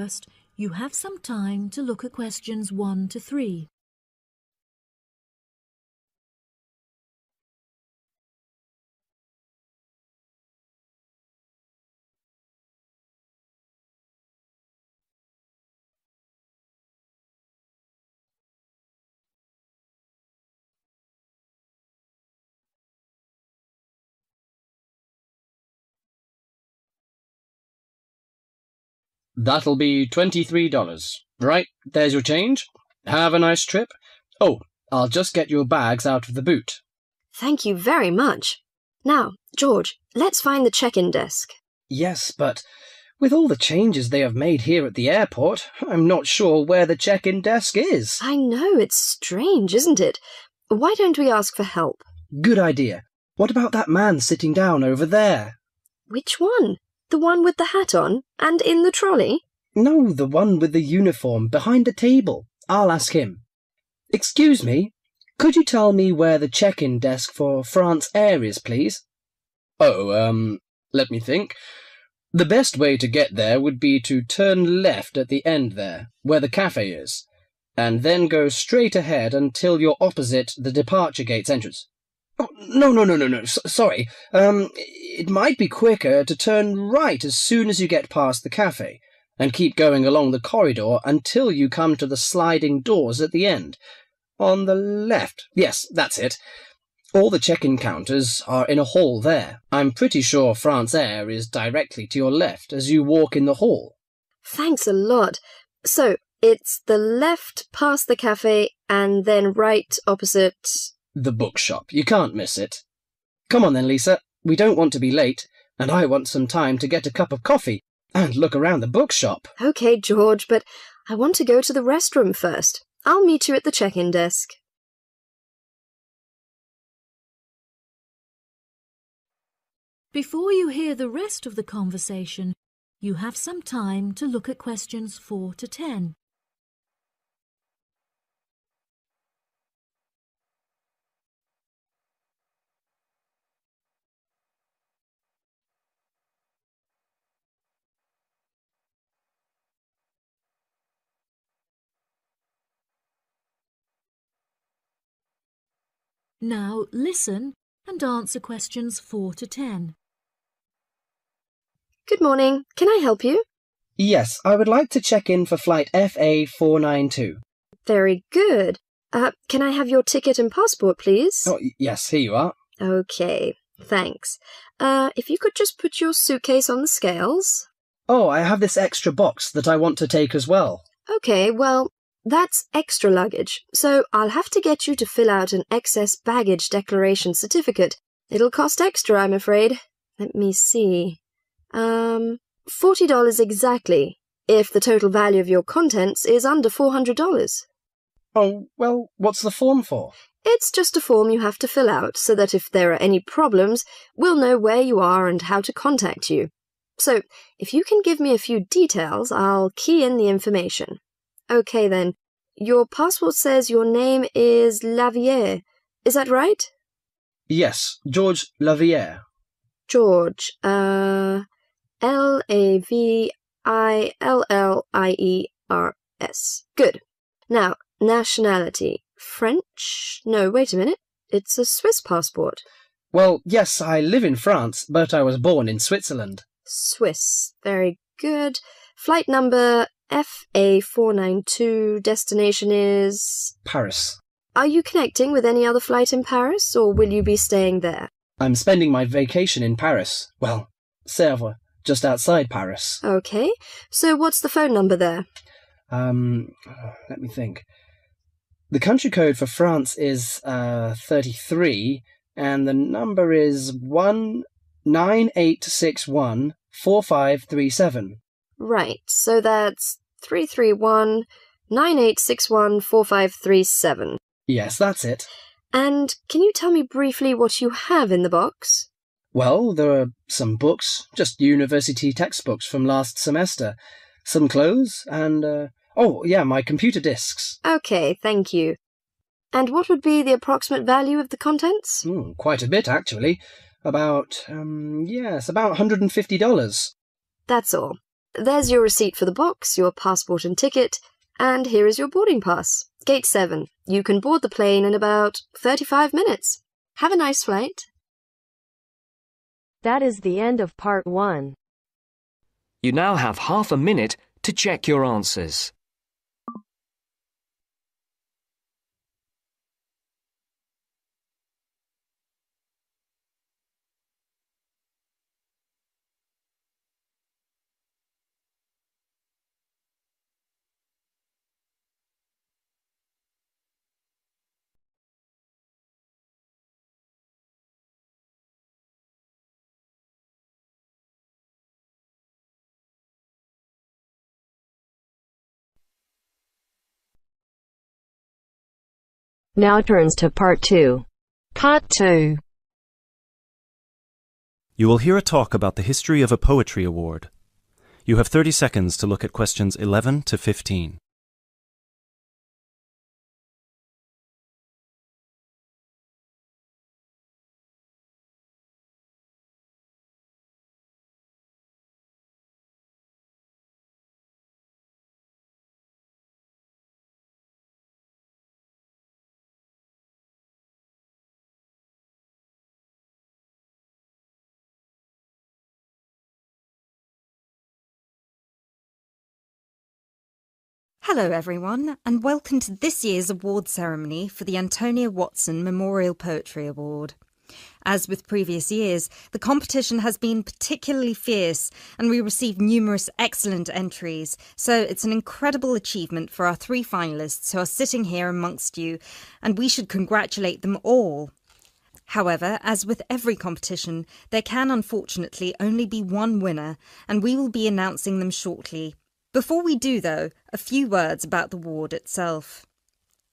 First, you have some time to look at questions 1 to 3. That'll be $23. Right, there's your change. Have a nice trip. Oh, I'll just get your bags out of the boot. Thank you very much. Now, George, let's find the check-in desk. Yes, but with all the changes they have made here at the airport, I'm not sure where the check-in desk is. I know, it's strange, isn't it? Why don't we ask for help? Good idea. What about that man sitting down over there? Which one? The one with the hat on and in the trolley? No, the one with the uniform behind the table. I'll ask him. Excuse me, could you tell me where the check-in desk for France Air is, please? Oh, let me think. The best way to get there would be to turn left at the end there, where the cafe is, and then go straight ahead until you're opposite the departure gates entrance. Oh, no. Sorry. It might be quicker to turn right as soon as you get past the cafe, and keep going along the corridor until you come to the sliding doors at the end. On the left. Yes, that's it. All the check-in counters are in a hall there. I'm pretty sure France Air is directly to your left as you walk in the hall. Thanks a lot. So, it's the left past the cafe and then right opposite... The bookshop. You can't miss it. Come on then, Lisa. We don't want to be late, and I want some time to get a cup of coffee and look around the bookshop. OK, George, but I want to go to the restroom first. I'll meet you at the check-in desk. Before you hear the rest of the conversation, you have some time to look at questions 4 to 10. Now listen and answer questions 4 to 10. Good morning. Can I help you? Yes, I would like to check in for flight FA492. Very good. Can I have your ticket and passport, please? Oh, yes, here you are. OK, thanks. If you could just put your suitcase on the scales. Oh, I have this extra box that I want to take as well. OK, well, that's extra luggage, so I'll have to get you to fill out an excess baggage declaration certificate. It'll cost extra, I'm afraid. Let me see. $40 exactly, if the total value of your contents is under $400. Oh, well, what's the form for? It's just a form you have to fill out so that if there are any problems, we'll know where you are and how to contact you. So, if you can give me a few details, I'll key in the information. OK then, your passport says your name is Lavier. Is that right? Yes, George Lavier. George, Lavillliers. Good. Now, nationality. French? No, wait a minute. It's a Swiss passport. Well, yes, I live in France, but I was born in Switzerland. Swiss. Very good. Flight number FA492. Destination is... Paris. Are you connecting with any other flight in Paris, or will you be staying there? I'm spending my vacation in Paris. Well, Sèvres, just outside Paris. OK. So what's the phone number there? Let me think. The country code for France is 33, and the number is 198614537. Right, so that's 331-9861-4537. Yes, that's it. And can you tell me briefly what you have in the box? Well, there are some books, just university textbooks from last semester, some clothes, and, my computer disks. OK, thank you. And what would be the approximate value of the contents? Quite a bit, actually. About $150. That's all. There's your receipt for the box, your passport and ticket, and here is your boarding pass. Gate 7. You can board the plane in about 35 minutes. Have a nice flight. That is the end of part 1. You now have half a minute to check your answers. Now turns to part 2. Part 2. You will hear a talk about the history of a poetry award. You have 30 seconds to look at questions 11 to 15. Hello everyone, and welcome to this year's award ceremony for the Antonia Watson Memorial Poetry Award. As with previous years, the competition has been particularly fierce and we received numerous excellent entries, so it's an incredible achievement for our 3 finalists who are sitting here amongst you, and we should congratulate them all. However, as with every competition, there can unfortunately only be one winner, and we will be announcing them shortly. Before we do, though, a few words about the award itself.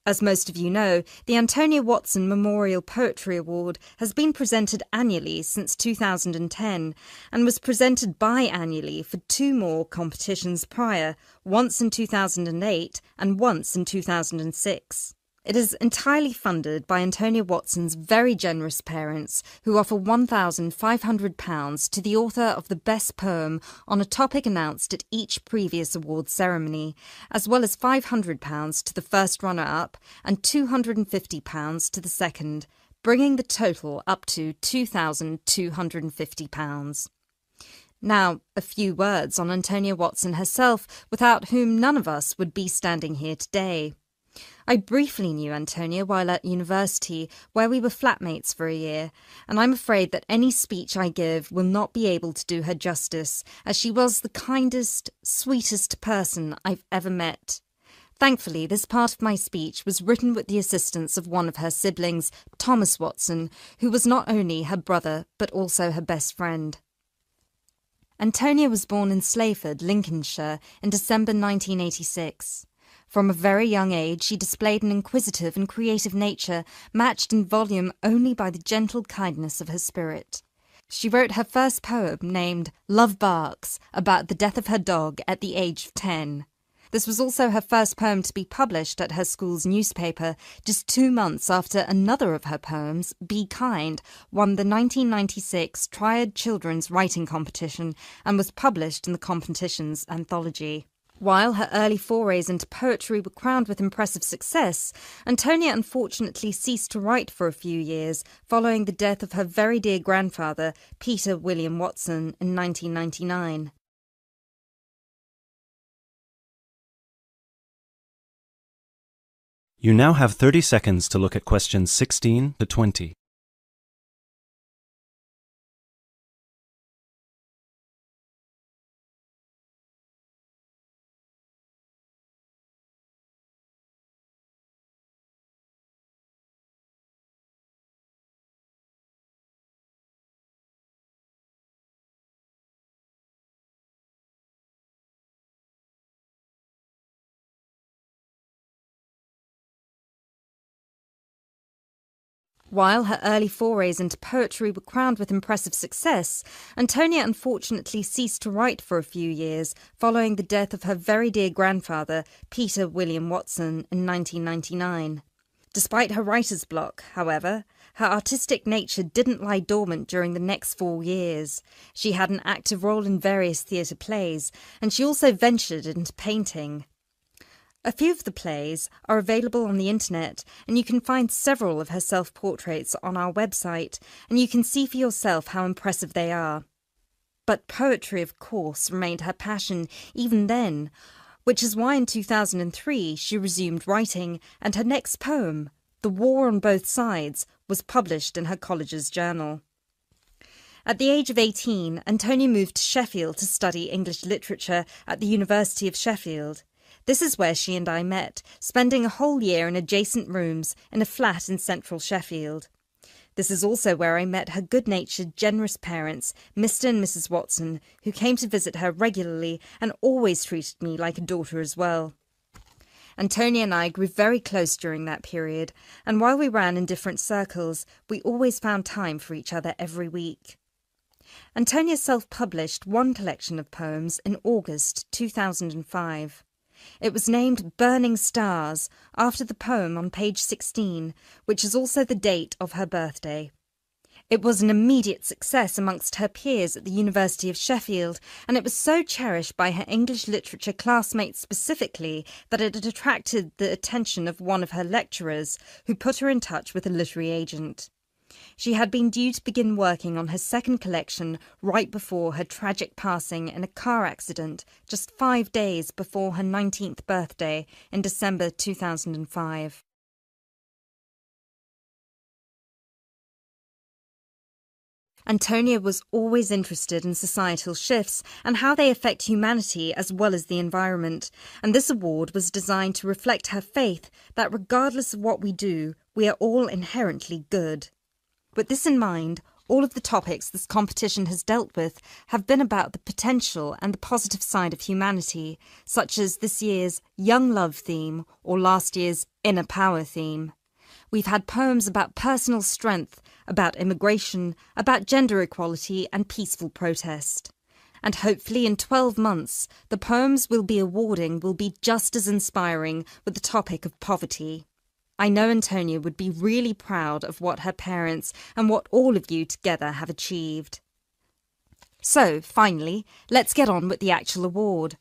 As most of you know, the Antonia Watson Memorial Poetry Award has been presented annually since 2010 and was presented biannually for 2 more competitions prior, once in 2008 and once in 2006. It is entirely funded by Antonia Watson's very generous parents, who offer £1,500 to the author of the best poem on a topic announced at each previous award ceremony, as well as £500 to the first runner-up and £250 to the second, bringing the total up to £2,250. Now, a few words on Antonia Watson herself, without whom none of us would be standing here today. I briefly knew Antonia while at university, where we were flatmates for a year, and I'm afraid that any speech I give will not be able to do her justice, as she was the kindest, sweetest person I've ever met. Thankfully, this part of my speech was written with the assistance of one of her siblings, Thomas Watson, who was not only her brother, but also her best friend. Antonia was born in Slayford, Lincolnshire, in December 1986. From a very young age, she displayed an inquisitive and creative nature, matched in volume only by the gentle kindness of her spirit. She wrote her first poem, named Love Barks, about the death of her dog at the age of 10. This was also her first poem to be published at her school's newspaper, just 2 months after another of her poems, Be Kind, won the 1996 Triad Children's Writing Competition and was published in the competition's anthology. While her early forays into poetry were crowned with impressive success, Antonia unfortunately ceased to write for a few years following the death of her very dear grandfather, Peter William Watson, in 1999. You now have 30 seconds to look at questions 16 to 20. While her early forays into poetry were crowned with impressive success, Antonia unfortunately ceased to write for a few years following the death of her very dear grandfather, Peter William Watson, in 1999. Despite her writer's block, however, her artistic nature didn't lie dormant during the next 4 years. She had an active role in various theatre plays, and she also ventured into painting. A few of the plays are available on the internet, and you can find several of her self-portraits on our website, and you can see for yourself how impressive they are. But poetry, of course, remained her passion even then, which is why in 2003 she resumed writing, and her next poem, The War on Both Sides, was published in her college's journal. At the age of 18, Antonia moved to Sheffield to study English literature at the University of Sheffield. This is where she and I met, spending a whole year in adjacent rooms in a flat in central Sheffield. This is also where I met her good-natured, generous parents, Mr. and Mrs. Watson, who came to visit her regularly and always treated me like a daughter as well. Antonia and I grew very close during that period, and while we ran in different circles, we always found time for each other every week. Antonia self-published one collection of poems in August 2005. It was named Burning Stars, after the poem on page 16, which is also the date of her birthday. It was an immediate success amongst her peers at the University of Sheffield, and it was so cherished by her English literature classmates specifically that it had attracted the attention of one of her lecturers, who put her in touch with a literary agent. She had been due to begin working on her second collection right before her tragic passing in a car accident just 5 days before her 19th birthday in December 2005. Antonia was always interested in societal shifts and how they affect humanity as well as the environment, and this award was designed to reflect her faith that regardless of what we do, we are all inherently good. With this in mind, all of the topics this competition has dealt with have been about the potential and the positive side of humanity, such as this year's Young Love theme or last year's Inner Power theme. We've had poems about personal strength, about immigration, about gender equality and peaceful protest. And hopefully in 12 months, the poems we'll be awarding will be just as inspiring with the topic of poverty. I know Antonia would be really proud of what her parents and what all of you together have achieved. So, finally, let's get on with the actual award.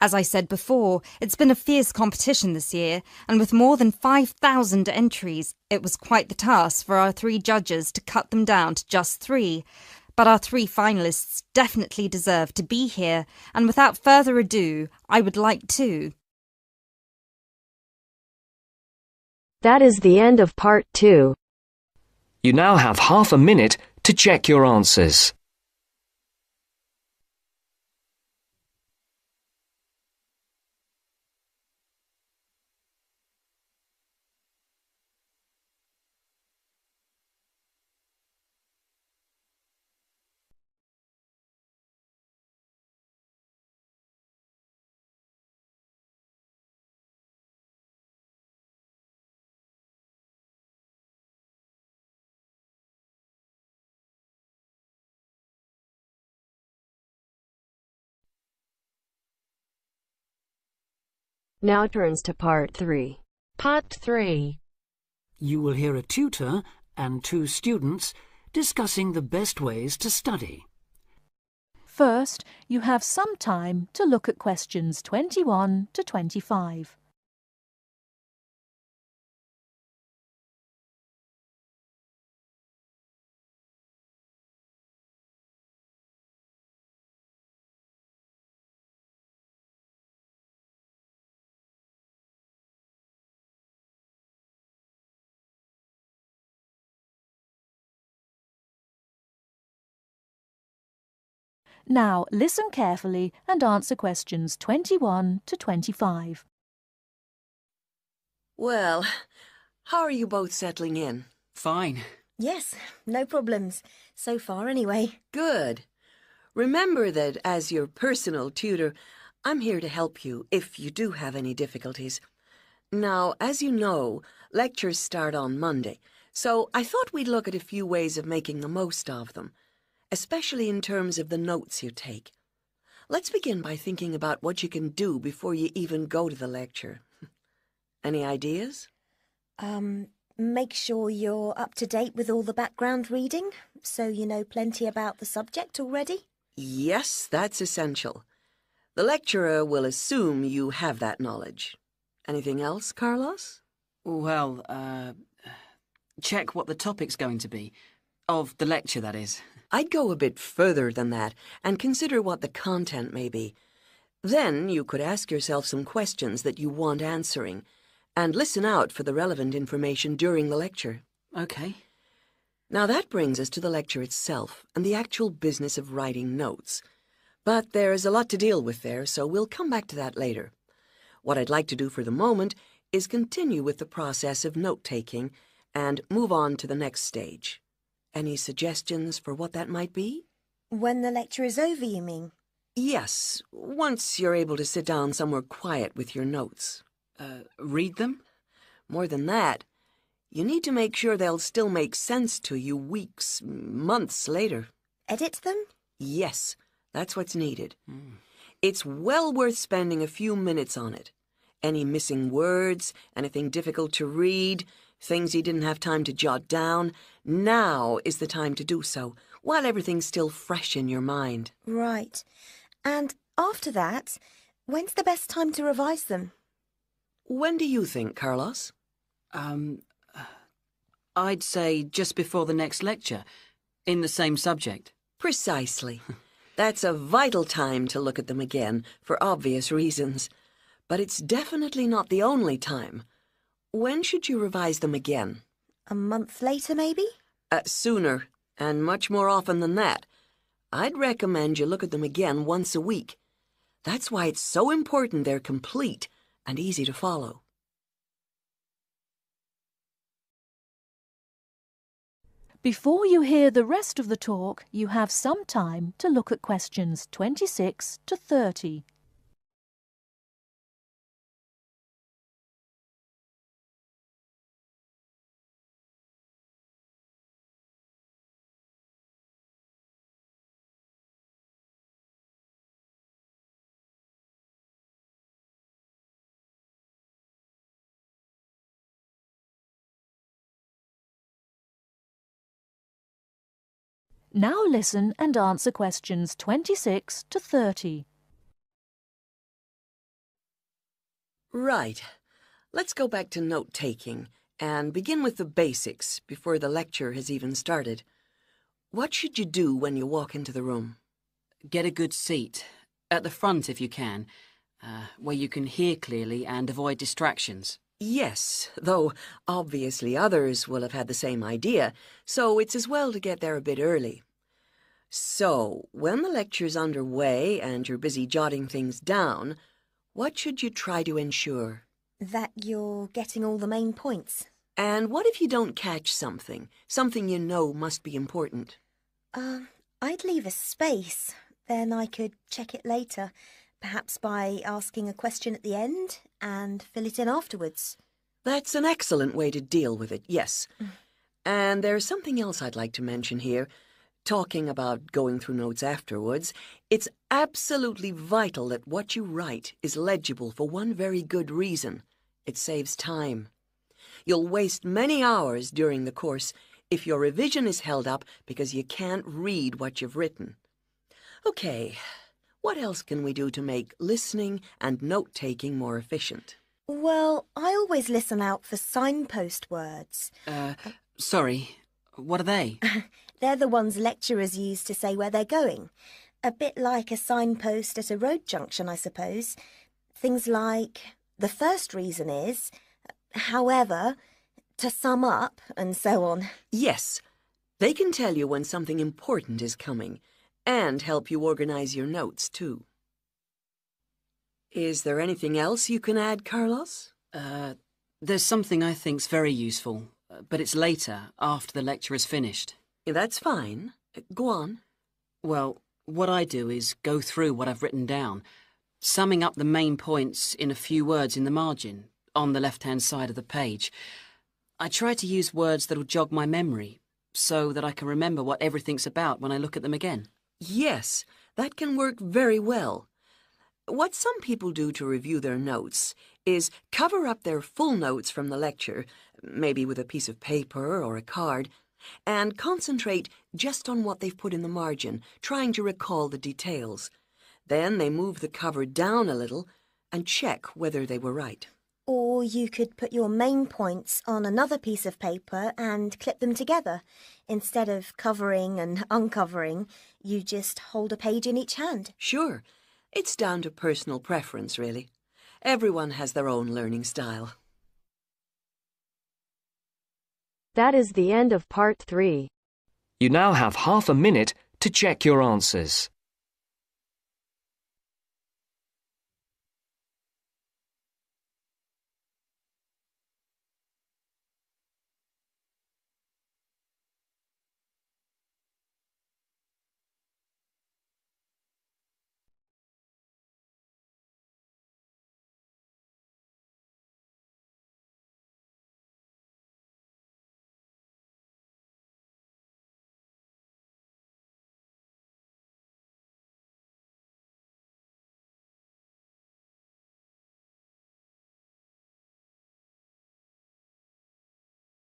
As I said before, it's been a fierce competition this year, and with more than 5,000 entries, it was quite the task for our 3 judges to cut them down to just 3. But our 3 finalists definitely deserve to be here, and without further ado, I would like to... That is the end of part 2. You now have half a minute to check your answers. Now turns to part 3. Part 3. You will hear a tutor and 2 students discussing the best ways to study. First, you have some time to look at questions 21 to 25. Now listen carefully and answer questions 21 to 25. Well, how are you both settling in? Fine. Yes, no problems. So far, anyway. Good. Remember that as your personal tutor, I'm here to help you if you do have any difficulties. Now, as you know, lectures start on Monday, so I thought we'd look at a few ways of making the most of them, especially in terms of the notes you take. Let's begin by thinking about what you can do before you even go to the lecture. Any ideas? Make sure you're up to date with all the background reading, so you know plenty about the subject already. Yes, that's essential. The lecturer will assume you have that knowledge. Anything else, Carlos? Well, check what the topic's going to be. Of the lecture, that is. I'd go a bit further than that and consider what the content may be. Then you could ask yourself some questions that you want answering and listen out for the relevant information during the lecture. Okay. Now that brings us to the lecture itself and the actual business of writing notes. But there's a lot to deal with there, so we'll come back to that later. What I'd like to do for the moment is continue with the process of note-taking and move on to the next stage. Any suggestions for what that might be? When the lecture is over, you mean? Yes, once you're able to sit down somewhere quiet with your notes. Read them? More than that, you need to make sure they'll still make sense to you weeks, months later. Edit them? Yes, that's what's needed. It's well worth spending a few minutes on it. Any missing words, anything difficult to read, things you didn't have time to jot down, now is the time to do so, while everything's still fresh in your mind. Right. And after that, when's the best time to revise them? When do you think, Carlos? I'd say just before the next lecture, in the same subject. Precisely. That's a vital time to look at them again, for obvious reasons. But it's definitely not the only time. When should you revise them again? A month later, maybe? Sooner, and much more often than that. I'd recommend you look at them again once a week. That's why it's so important they're complete and easy to follow. Before you hear the rest of the talk, you have some time to look at questions 26 to 30. Now listen and answer questions 26 to 30. Right. Let's go back to note-taking and begin with the basics before the lecture has even started. What should you do when you walk into the room? Get a good seat, at the front if you can, where you can hear clearly and avoid distractions. Yes, though obviously others will have had the same idea, so it's as well to get there a bit early. So, when the lecture's underway and you're busy jotting things down, what should you try to ensure? That you're getting all the main points. And what if you don't catch something you know must be important? I'd leave a space. Then I could check it later. Perhaps by asking a question at the end and fill it in afterwards. That's an excellent way to deal with it, yes. And there's something else I'd like to mention here. Talking about going through notes afterwards, it's absolutely vital that what you write is legible for one very good reason. It saves time. You'll waste many hours during the course if your revision is held up because you can't read what you've written. Okay. What else can we do to make listening and note-taking more efficient? Well, I always listen out for signpost words. Sorry, what are they? They're the ones lecturers use to say where they're going. A bit like a signpost at a road junction, I suppose. Things like, the first reason is, however, to sum up, and so on. Yes, they can tell you when something important is coming. And help you organize your notes, too. Is there anything else you can add, Carlos? There's something I think's very useful, but it's later, after the lecture is finished. That's fine. Go on. Well, what I do is go through what I've written down, summing up the main points in a few words in the margin, on the left-hand side of the page. I try to use words that'll jog my memory, so that I can remember what everything's about when I look at them again. Yes, that can work very well. What some people do to review their notes is cover up their full notes from the lecture, maybe with a piece of paper or a card, and concentrate just on what they've put in the margin, trying to recall the details. Then they move the cover down a little and check whether they were right. Or you could put your main points on another piece of paper and clip them together. Instead of covering and uncovering, you just hold a page in each hand. Sure. It's down to personal preference, really. Everyone has their own learning style. That is the end of part 3. You now have half a minute to check your answers.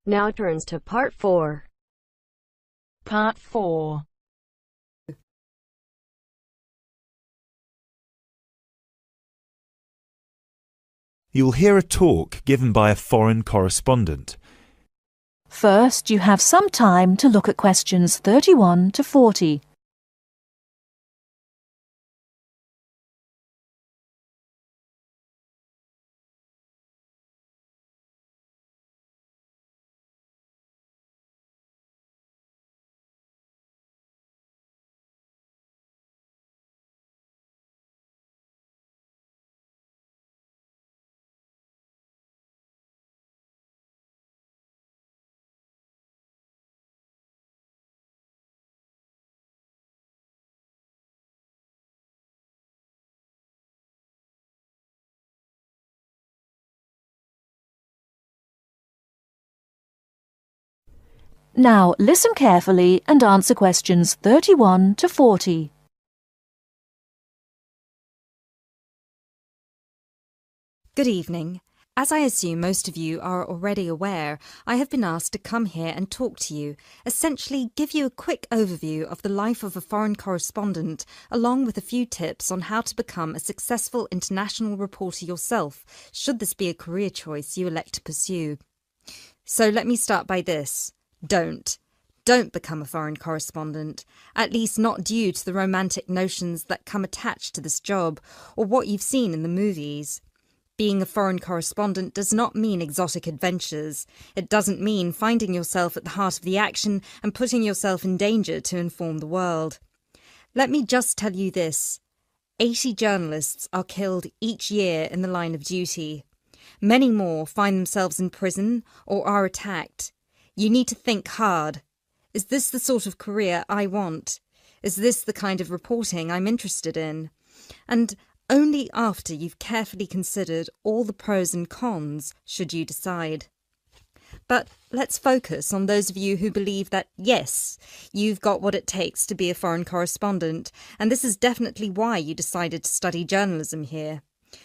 Now turns to part 4. Part 4. You'll hear a talk given by a foreign correspondent. First, you have some time to look at questions 31 to 40. Now listen carefully and answer questions 31 to 40. Good evening. As I assume most of you are already aware, I have been asked to come here and talk to you, essentially give you a quick overview of the life of a foreign correspondent, along with a few tips on how to become a successful international reporter yourself, should this be a career choice you elect to pursue. So let me start by this. Don't become a foreign correspondent, at least not due to the romantic notions that come attached to this job, or what you've seen in the movies. Being a foreign correspondent does not mean exotic adventures. It doesn't mean finding yourself at the heart of the action and putting yourself in danger to inform the world. Let me just tell you this. 80 journalists are killed each year in the line of duty. Many more find themselves in prison or are attacked. You need to think hard. Is this the sort of career I want? Is this the kind of reporting I'm interested in? And only after you've carefully considered all the pros and cons should you decide. But let's focus on those of you who believe that, yes, you've got what it takes to be a foreign correspondent, and this is definitely why you decided to study journalism here.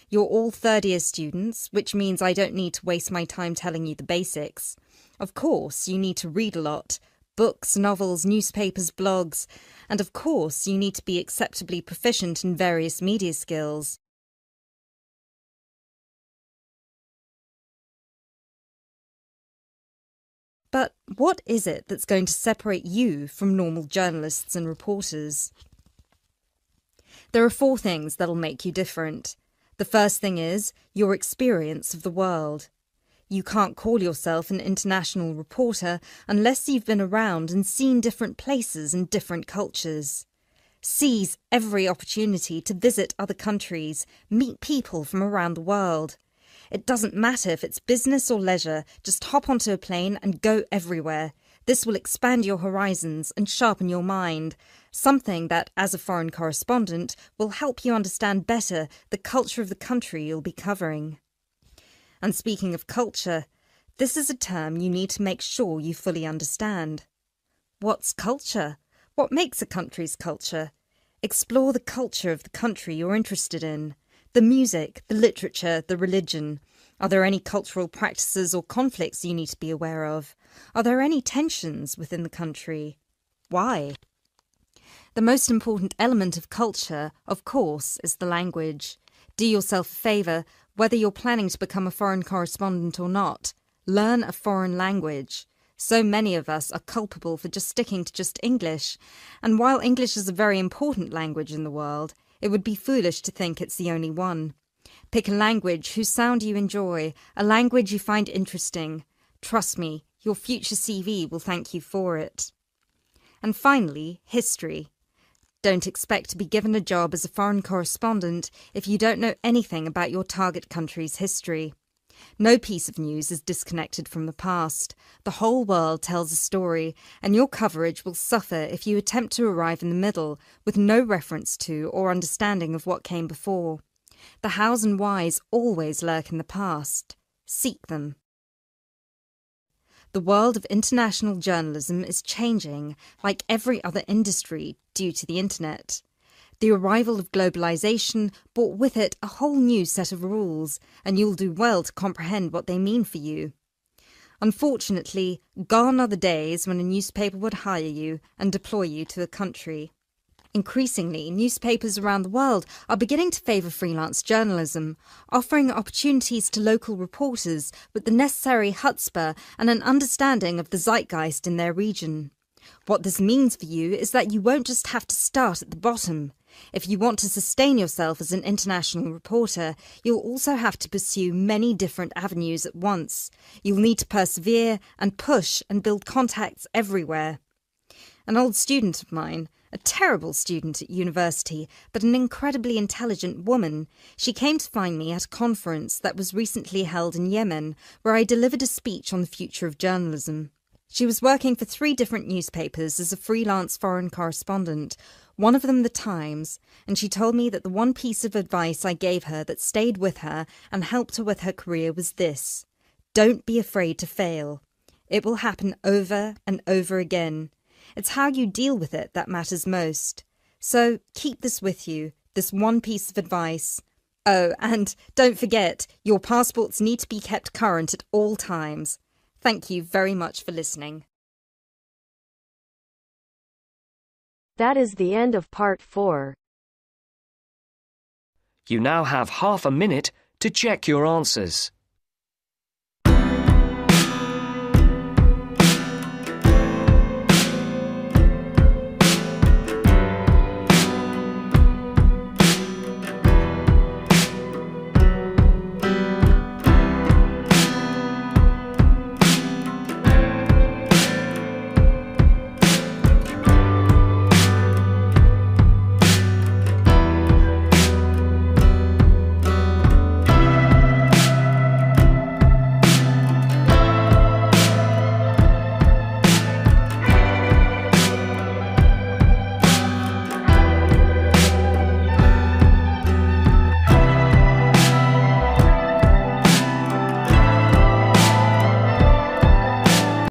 You're all third-year students, which means I don't need to waste my time telling you the basics. Of course, you need to read a lot. Books, novels, newspapers, blogs. And of course, you need to be acceptably proficient in various media skills. But what is it that's going to separate you from normal journalists and reporters? There are 4 things that'll make you different. The first thing is your experience of the world. You can't call yourself an international reporter unless you've been around and seen different places and different cultures. Seize every opportunity to visit other countries, meet people from around the world. It doesn't matter if it's business or leisure, just hop onto a plane and go everywhere. This will expand your horizons and sharpen your mind, something that, as a foreign correspondent, will help you understand better the culture of the country you'll be covering. And speaking of culture, this is a term you need to make sure you fully understand. What's culture? What makes a country's culture? Explore the culture of the country you're interested in. The music, the literature, the religion. Are there any cultural practices or conflicts you need to be aware of? Are there any tensions within the country? Why? The most important element of culture, of course, is the language. Do yourself a favour, whether you're planning to become a foreign correspondent or not. Learn a foreign language. So many of us are culpable for just sticking to just English, and while English is a very important language in the world, it would be foolish to think it's the only one. Pick a language whose sound you enjoy, a language you find interesting. Trust me, your future CV will thank you for it. And finally, history. Don't expect to be given a job as a foreign correspondent if you don't know anything about your target country's history. No piece of news is disconnected from the past. The whole world tells a story, and your coverage will suffer if you attempt to arrive in the middle with no reference to or understanding of what came before. The hows and whys always lurk in the past. Seek them. The world of international journalism is changing, like every other industry, due to the internet. The arrival of globalization brought with it a whole new set of rules, and you'll do well to comprehend what they mean for you. Unfortunately, gone are the days when a newspaper would hire you and deploy you to a country. Increasingly, newspapers around the world are beginning to favour freelance journalism, offering opportunities to local reporters with the necessary chutzpah and an understanding of the zeitgeist in their region. What this means for you is that you won't just have to start at the bottom. If you want to sustain yourself as an international reporter, you'll also have to pursue many different avenues at once. You'll need to persevere and push and build contacts everywhere. An old student of mine, a terrible student at university, but an incredibly intelligent woman, she came to find me at a conference that was recently held in Yemen, where I delivered a speech on the future of journalism. She was working for 3 different newspapers as a freelance foreign correspondent, one of them The Times, and she told me that the one piece of advice I gave her that stayed with her and helped her with her career was this: don't be afraid to fail. It will happen over and over again. It's how you deal with it that matters most. So keep this with you, this one piece of advice. Oh, and don't forget, your passports need to be kept current at all times. Thank you very much for listening. That is the end of part 4. You now have half a minute to check your answers.